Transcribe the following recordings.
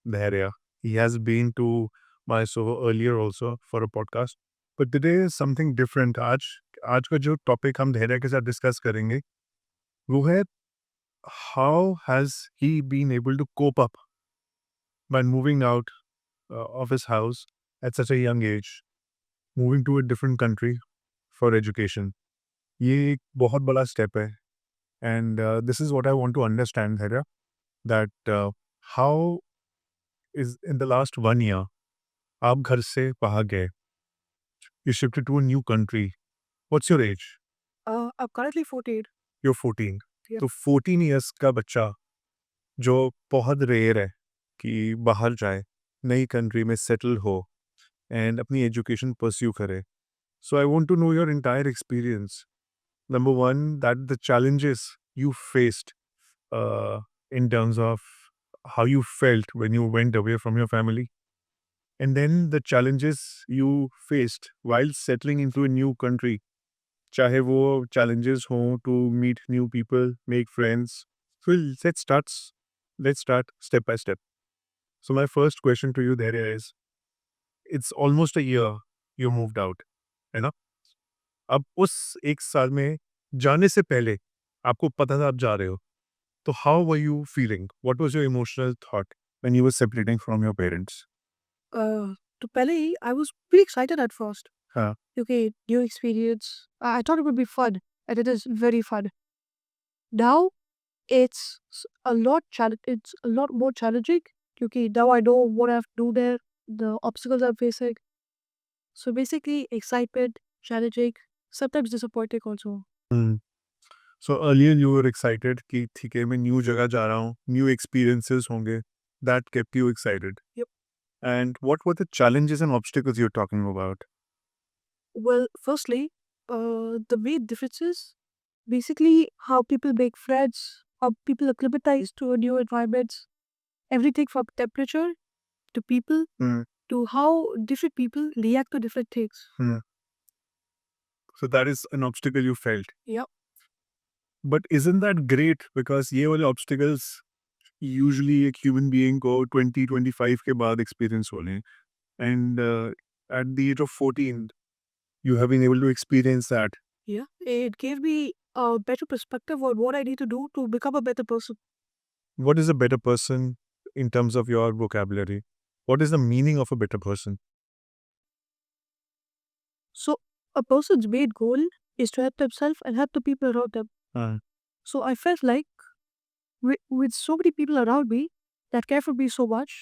Dhairya. He has been to my show earlier also for a podcast. But today is something different. आज का जो topic हम धैर्य के साथ डिस्कस करेंगे वो है how has he been able to cope up by moving out of his house at such a young age, moving to a different country for education. ये एक बहुत बड़ा स्टेप है and this is what I want to understand Dhairya that how is in the last 1 year आप घर से बाहर गए, you shifted to a new country. What's your age? I'm currently 14. You're 14. Yeah. तो 14 years का बच्चा जो बहुत रेयर है कि बाहर जाए, नई कंट्री में सेटल हो एंड अपनी एजुकेशन परस्यू करे. So I want to know your entire experience. Number one, that the challenges you faced in terms of how you felt when you went away from your family, and then the challenges you faced while settling into a new country. चाहे वो challenges हों to meet new people, make friends. So let's start step by step. So my first question to you there is, it's almost a year you moved out, है ना? अब उस 1 साल में जाने से पहले आपको पता था आप जा रहे हो. तो how were you feeling? What was your emotional thought when you were separating from your parents? To Pele, I was pretty excited at first. हाँ. Okay, new experience. I thought it would be fun, and it is very fun. Now it's a lot more challenging. Okay, now I know what I have to do there, the obstacles I'm facing. So basically, excitement, challenging, sometimes disappointing also. Hmm. So earlier you were excited कि ठीक है मैं new जगह जा रहा हूँ, new experiences होंगे. That kept you excited. Yep. And what were the challenges and obstacles you're talking about? Well, firstly, the main differences basically how people make friends, how people acclimatize to a new environment, everything from temperature to people Hmm. to how different people react to different things. Hmm. So that is an obstacle you felt. Yep. But isn't that great? Because ये वाले obstacles usually एक human being को 20-25 के बाद experience होने हैं. And at the age of 14, you have been able to experience that. Yeah. It gave me a better perspective on what I need to do to become a better person. What is a better person in terms of your vocabulary? What is the meaning of a better person? So a person's main goal is to help themselves and help the people around them. Uh, So I felt like with so many people around me that care for me so much,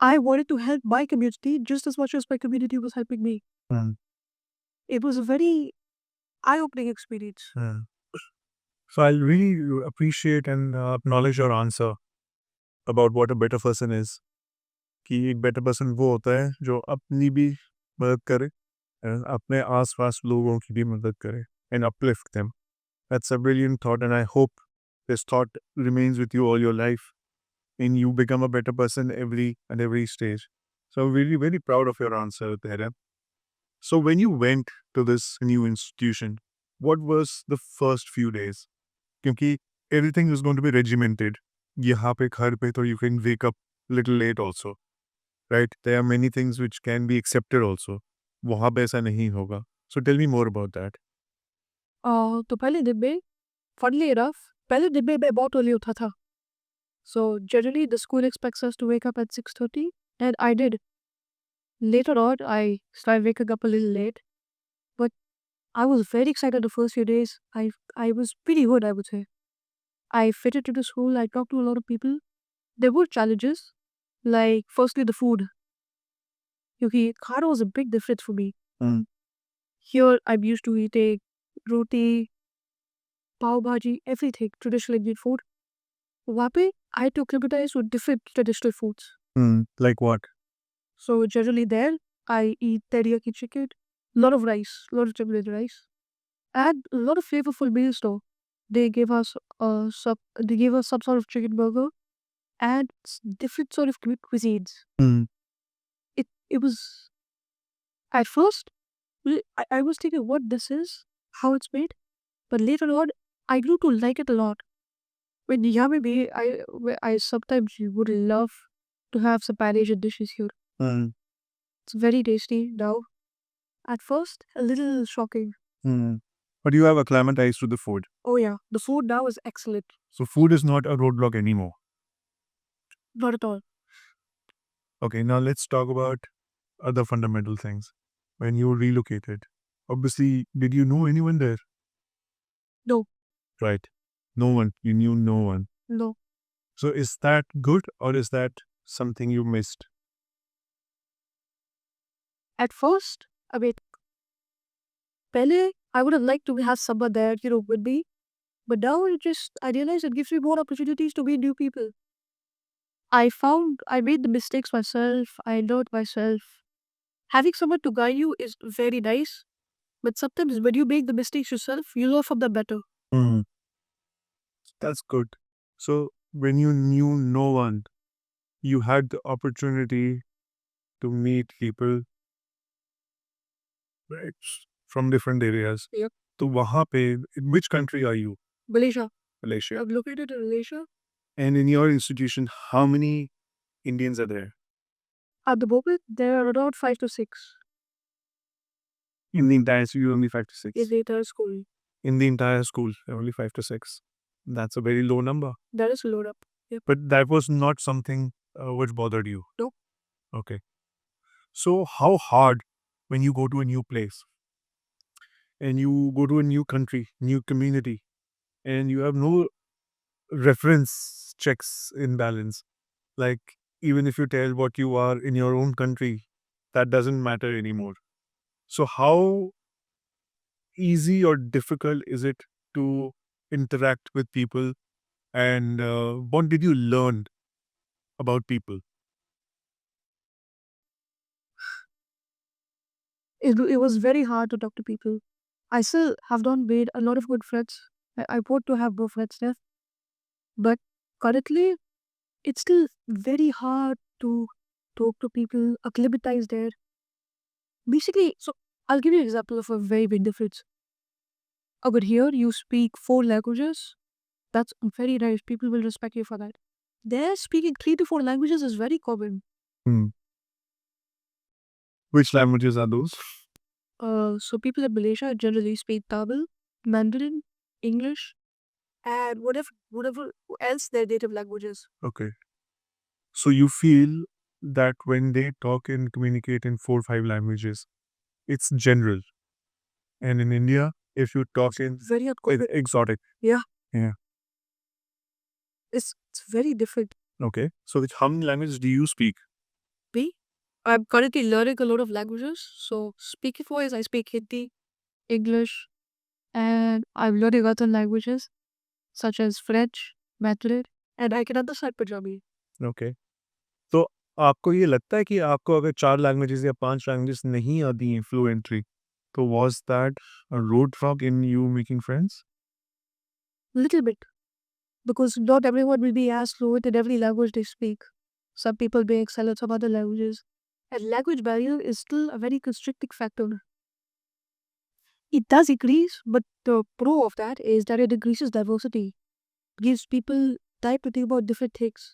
I wanted to help my community just as much as my community was helping me. uh, It was a very eye-opening experience. uh. So I'll really appreciate and acknowledge your answer about what a better person is. कि एक better person वो होता है जो अपनी भी मदद करे and अपने आसपास लोगों की भी मदद करे and uplift them. That's a brilliant thought, and I hope this thought remains with you all your life and you become a better person at every stage. So I'm really very proud of your answer, Tehran. So when you went to this new institution, what was the first few days? क्योंकि everything is going to be regimented. यहाँ पे घर पे तो you can wake up little late also, right? There are many things which can be accepted also. वहाँ पे ऐसा नहीं होगा. So tell me more about that. तो पहले दिन में funnily enough पहले दिन में मैं बहुत early उठा था. So generally the school expects us to wake up at 6:30 and I did. Later on I started waking up a little late, but I was very excited the first few days. I was pretty good, I would say. I fitted to the school, I talked to a lot of people. There were challenges, like firstly the food. Because khana was a big difference for me. Mm. Here I'm used to eating roti, pav bhaji, everything, traditional Indian food. वहाँ पे I had to acclimatize with different traditional foods. Like what? So generally there, I eat teriyaki chicken, lot of rice, lot of Tamil rice, and a lot of flavorful meals though. They gave us some sort of chicken burger and different sort of cuisines. Mm. It was at first I was thinking what this is, how it's made, but later on I grew to like it a lot. When Yami I sometimes would love to have some Pan-Asian dishes here. It's very tasty now. At first, a little shocking. But you have acclimatized to the food. Oh yeah, the food now is excellent. So food is not a roadblock anymore. Not at all. Okay, now let's talk about other fundamental things. When you relocated, obviously, did you know anyone there? No. Right. No one. You knew no one. No. So is that good or is that something you missed? At first, I mean, pehle, I would have liked to have someone there, with me. But now I realize it gives me more opportunities to meet new people. I made the mistakes myself. I learned myself. Having someone to guide you is very nice. But sometimes when you make the mistakes yourself, you learn from them better. That's good. So when you knew no one, you had the opportunity to meet people, right, from different areas. Yep. So wahan pe, in which country are you? Malaysia. Malaysia. I'm located in Malaysia. And in your institution, how many Indians are there? At the moment, there are around 5 to 6 In the entire school, only 5 to 6. in the entire school. In the entire school, only 5 to 6. That's a very low number. That is load up. But that was not something which bothered you. No. Okay. So how hard when you go to a new place and you go to a new country, new community, and you have no reference checks in balance. Like even if you tell what you are in your own country, that doesn't matter anymore. So how easy or difficult is it to interact with people, and what did you learn about people? It was very hard to talk to people. I still have not made a lot of good friends. I want to have more friends there. But currently, it's still very hard to talk to people, acclimatize there. Basically, so I'll give you an example of a very big difference. Over here, you speak 4 languages. That's very nice. People will respect you for that. There, speaking 3 to 4 languages is very common. Which languages are those? So people in Malaysia generally speak Tamil, Mandarin, English, and whatever else their native languages. Okay. So you feel that when they talk and communicate in 4 or 5 languages, it's general. And in India, if you talk in Very uncommon. exotic. It's very different. Okay. So how many languages do you speak? Me, I'm currently learning a lot of languages. So speaking wise, I speak Hindi, English, and I'm learning other languages such as French, Mandarin, and I can understand Punjabi. Okay. तो आपको ये लगता है कि आपको अगर 4 languages या 5 languages नहीं आती हैं फ्लुएंटली, तो was that a roadblock in you making friends? Little bit. Because not everyone will be as fluent in every language they speak. Some people may excel at some other languages. And language barrier is still a very constricting factor. It does increase, but the pro of that is that it increases diversity. Gives people time to think about different things.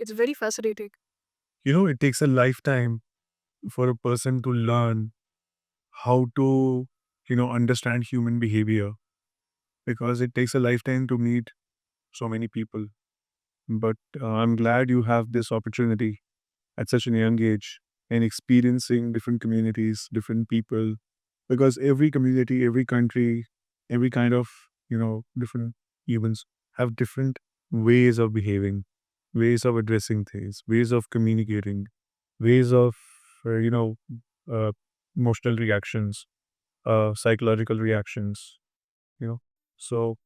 It's very fascinating. You know, it takes a lifetime for a person to learn how to, understand human behavior, because it takes a lifetime to meet so many people. But I'm glad you have this opportunity at such a young age and experiencing different communities, different people, because every community, every country, every kind of, different humans have different ways of behaving, ways of addressing things, ways of communicating, ways of, uh, emotional reactions, psychological reactions, you know. So,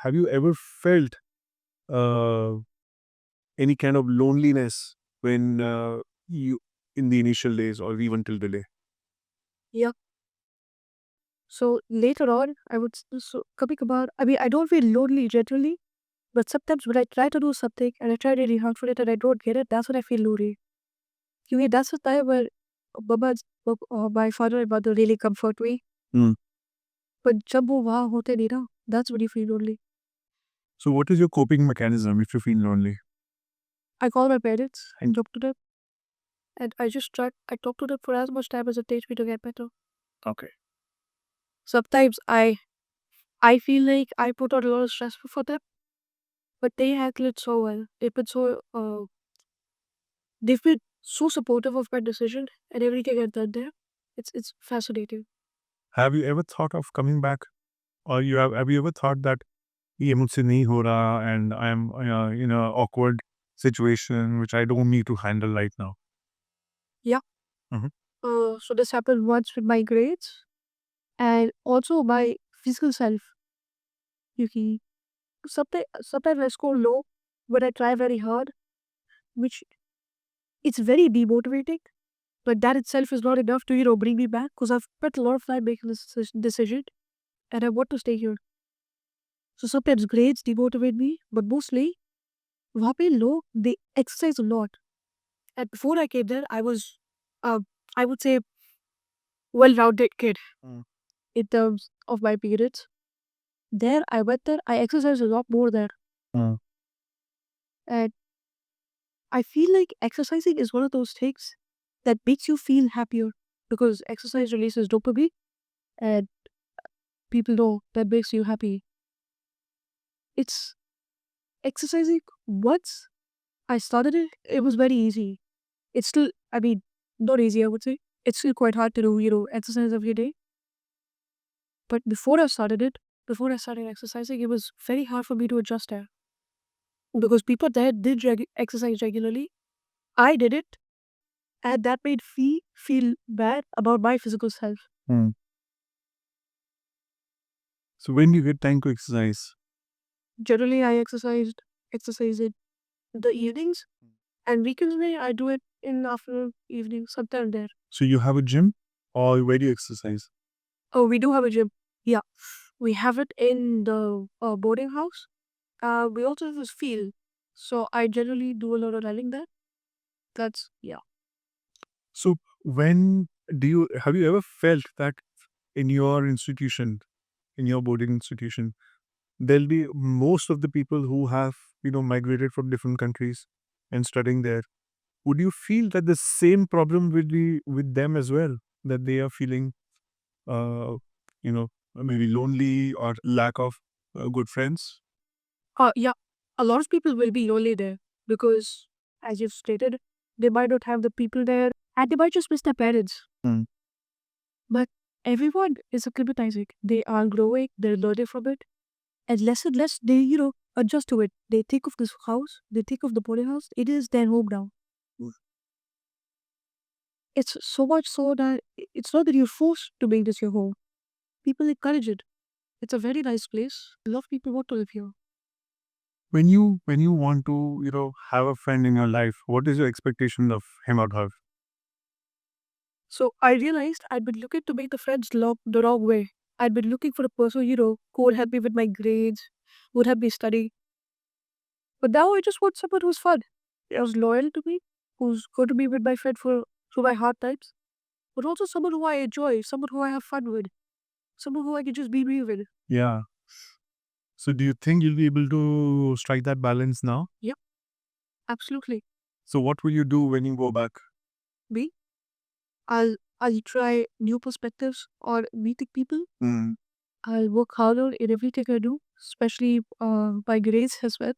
have you ever felt uh, any kind of loneliness when you in the initial days or even till today? Yeah. So later on, I would I don't feel lonely generally, but sometimes when I try to do something and I try really hard for it and I don't get it, that's when I feel lonely. That's the time where my father and mother really comfort me. But जब वो वहाँ होते नहीं ना, that's when you feel lonely. So, what is your coping mechanism if you feel lonely? I call my parents and talk to them, and I talk to them for as much time as it takes me to get better. Okay. Sometimes I feel like I put on a lot of stress for them, but they handle it so well. They've been so supportive of my decision and everything I've done there. It's fascinating. Have you ever thought of coming back, or have you ever thought that ये मुझसे नहीं हो रहा and I am in a awkward situation which I don't need to handle right now? Yeah. Mhm. So this happened once with my grades and also my physical self. क्योंकि sometimes I score low when I try very hard, which it's very demotivating. But that itself is not enough to bring me back because I've spent a lot of time making this decision and I want to stay here. So sometimes grades demotivate me, but mostly वहाँ पे लोग they exercise a lot. And before I came there, uh, I would say well-rounded kid Mm. in terms of my periods. There, I went there, I exercised a lot more there. Mm. And I feel like exercising is one of those things that makes you feel happier because exercise releases dopamine and people know that makes you happy. It's exercising once I started it, it was very easy. It's still, I mean, not easy, I would say. It's still quite hard to do, exercise every day. But before I started exercising, it was very hard for me to adjust there because people there did exercise regularly. I did it, and that made me feel bad about my physical self. Mm. So when do you get time to exercise? Generally, I exercise in the evenings, and weekends I do it in afternoon, evening, sometime there. So you have a gym, or where do you exercise? Oh, we do have a gym. Yeah, we have it in the boarding house. We also have a field, so I generally do a lot of running there. That's yeah. So when have you ever felt that in your institution, in your boarding institution, there'll be most of the people who have migrated from different countries and studying there? Would you feel that the same problem will be with them as well, that they are feeling uh maybe lonely or lack of good friends? Yeah, a lot of people will be lonely there because, as you've stated, they might not have the people there and they might just miss their parents. Mm. But everyone is acclimatizing. They are growing, they're learning from it. And less they, adjust to it. They think of this house, they think of the boarding house. It is their home now. Mm. It's so much so that it's not that you're forced to make this your home. People encourage it. It's a very nice place. A lot of people want to live here. When you want to have a friend in your life, what is your expectation of him or her? So I realized I'd been looking to make the friends the wrong way. I'd been looking for a person, who would help me with my grades, would help me study. But now I just want someone who's fun, who's loyal to me, who's going to be with my friend through my hard times, but also someone who I enjoy, someone who I have fun with, someone who I can just be me with. Yeah. So do you think you'll be able to strike that balance now? Yep, absolutely. So what will you do when you go back? Me, I'll try new perspectives or meeting people. Mm. I'll work harder in everything I do, especially my grades as well.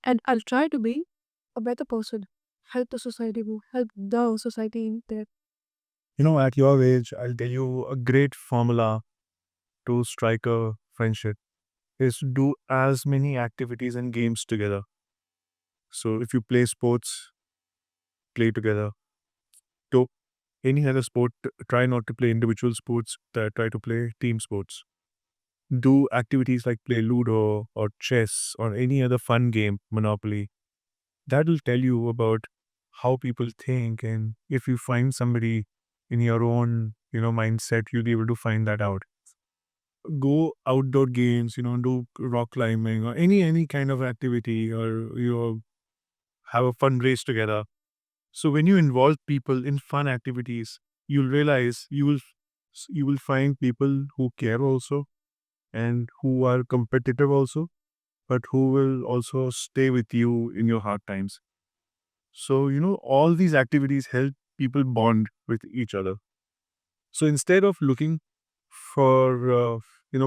And I'll try to be a better person, help the society move, help the society there. At your age, I'll tell you a great formula to strike a friendship is do as many activities and games together. So if you play sports, play together. To any other sport, try not to play individual sports, try to play team sports. Do activities like play Ludo or chess or any other fun game, Monopoly. That will tell you about how people think. And if you find somebody in your own, mindset, you'll be able to find that out. Go outdoor games, do rock climbing or any kind of activity, or have a fun race together. So when you involve people in fun activities, you'll realize you will find people who care also and who are competitive also. but who will also stay with you in your hard times. So, all these activities help people bond with each other. So instead of looking for,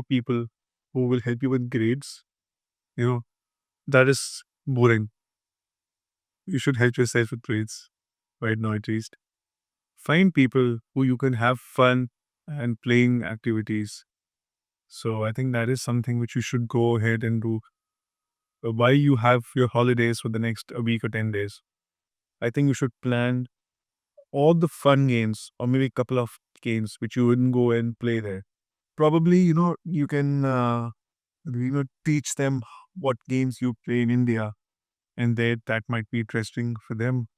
people who will help you with grades, you know, that is boring. You should help yourself with grades right now, at least. Find people who you can have fun and playing activities. So I think that is something which you should go ahead and do. Why you have your holidays for the next a week or 10 days. I think you should plan all the fun games or maybe a couple of games which you wouldn't go and play there. Probably, you can, teach them what games you play in India, and that might be interesting for them.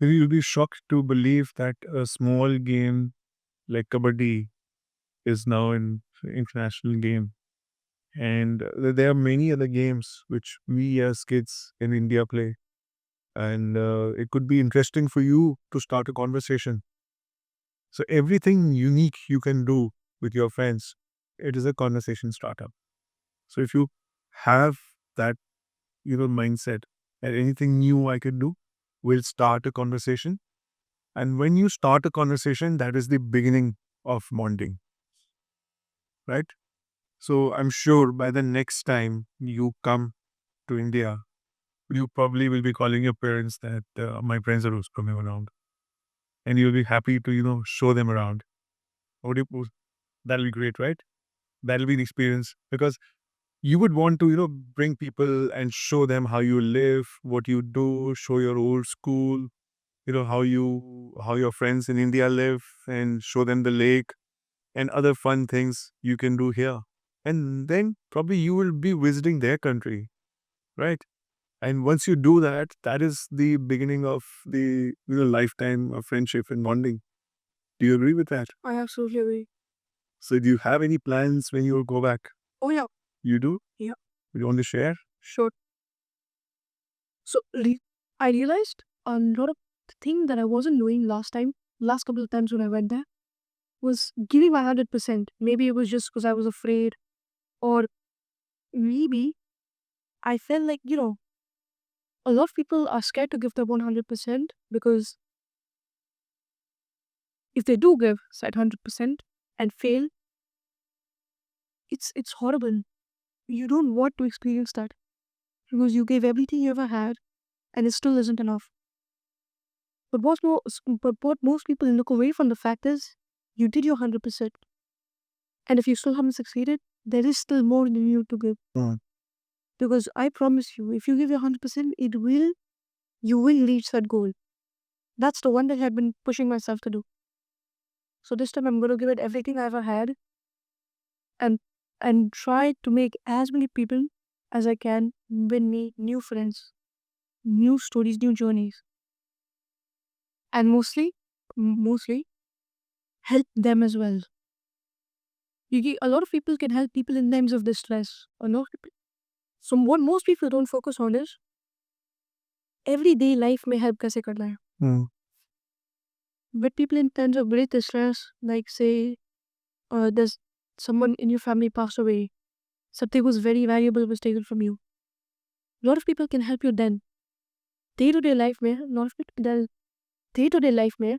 Maybe you'll be shocked to believe that a small game like Kabaddi is now an international game. And there are many other games which we as kids in India play. And it could be interesting for you to start a conversation. So everything unique you can do with your friends, it is a conversation startup. So if you have that, mindset and anything new I can do, we'll start a conversation. And when you start a conversation, that is the beginning of bonding, right? So I'm sure by the next time you come to India, you probably will be calling your parents that my friends are also coming around, and you'll be happy to show them around. What do you, that'll be great, right? That'll be the experience because you would want to bring people and show them how you live, what you do, show your old school, how your friends in India live, and show them the lake and other fun things you can do here. And then probably you will be visiting their country, right? And once you do that, that is the beginning of the lifetime of friendship and bonding. Do you agree with that? I absolutely agree. So do you have any plans when you go back? Oh yeah, You do? yeah, You want to share? sure. So I realized a lot of the thing that I wasn't doing last couple of times when I went there, was giving my 100%. Maybe it was just because I was afraid, or maybe I felt like, a lot of people are scared to give their 100% because if they do give said 100% and fail, it's horrible. You don't want to experience that because you gave everything you ever had and it still isn't enough. But what most people look away from the fact is you did your 100%. And if you still haven't succeeded, there is still more in you to give. Mm. Because I promise you, if you give your 100%, you will reach that goal. That's the one that I've been pushing myself to do. So this time I'm going to give it everything I ever had and try to make as many people as I can win me new friends, new stories, new journeys. And mostly help them as well. A lot of people can help people in times of distress. A lot of people. So what most people don't focus on is everyday life में help कैसे करना है. Mm. But people in times of great distress, like say, there's someone in your family passed away, something was very valuable was taken from you. A lot of people can help you then. Day-to-day life में, lot of people, day-to-day life में,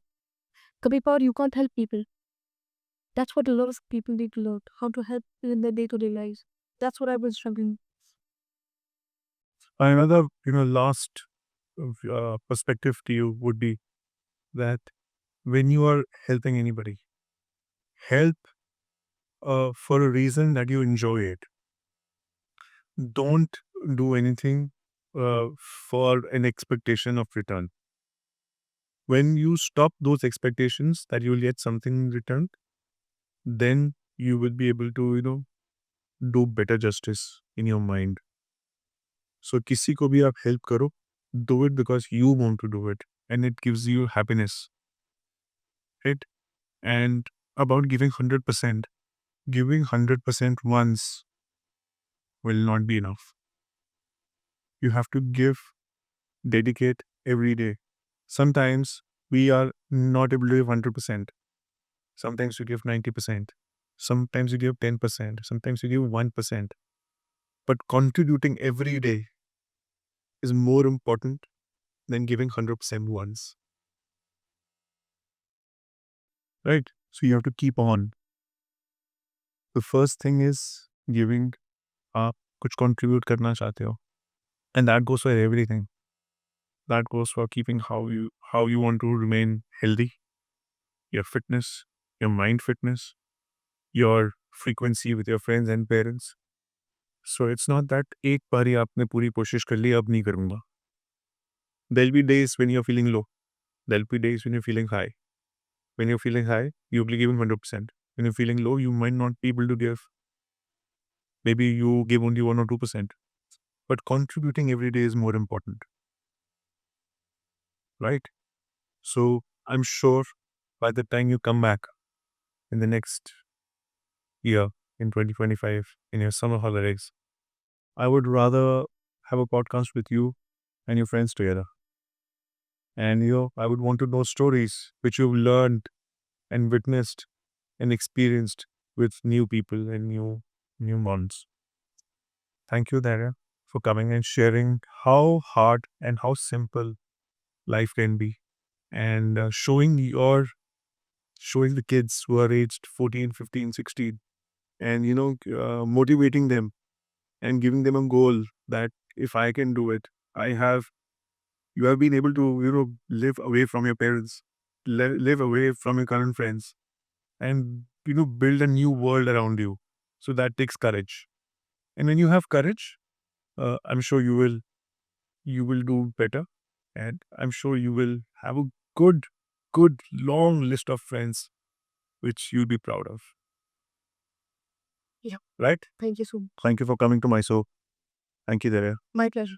कभी पर you can't help people. That's what a lot of people need to learn, how to help in their day-to-day lives. That's what I was struggling. Another, last perspective to you would be that when you are helping anybody, help for a reason that you enjoy it. Don't do anything for an expectation of return. When you stop those expectations that you will get something in return, then you will be able to, do better justice in your mind. So किसी को भी आप help करो, do it because you want to do it and it gives you happiness, right? And about giving 100%, giving 100% once will not be enough. You have to give, dedicate every day. Sometimes we are not able to give 100%. Sometimes you give 90%. Sometimes you give 10%. Sometimes you give 1%. but contributing every day is more important than giving 100% once. Right? So you have to keep on. The first thing is giving. आप कुछ contribute करना चाहते हो, and that goes for everything. That goes for keeping how you want to remain healthy, your fitness, your mind fitness, your frequency with your friends and parents. So it's not that एक बार ही आपने पूरी कोशिश कर ली, अब नहीं करूँगा. There'll be days when you're feeling low. There'll be days when you're feeling high. When you're feeling high, you'll be giving 100%. When you're feeling low, you might not be able to give. Maybe you give only 1 or 2%. But contributing every day is more important. Right? So I'm sure by the time you come back in the next year, in 2025, in your summer holidays, I would rather have a podcast with you and your friends together. And I would want to know stories which you've learned and witnessed and experienced with new people and new bonds. Thank you, Daria, for coming and sharing how hard and how simple life can be, and showing the kids who are aged 14, 15, 16, and motivating them and giving them a goal that if I can do it, you have been able to live away from your parents, live away from your current friends, and build a new world around you. So that takes courage, and when you have courage, I'm sure you will do better, and I'm sure you will have a good long list of friends which you'll be proud of. Yeah. Right? Thank you so much. Thank you for coming to my show. Thank you, Daria. My pleasure.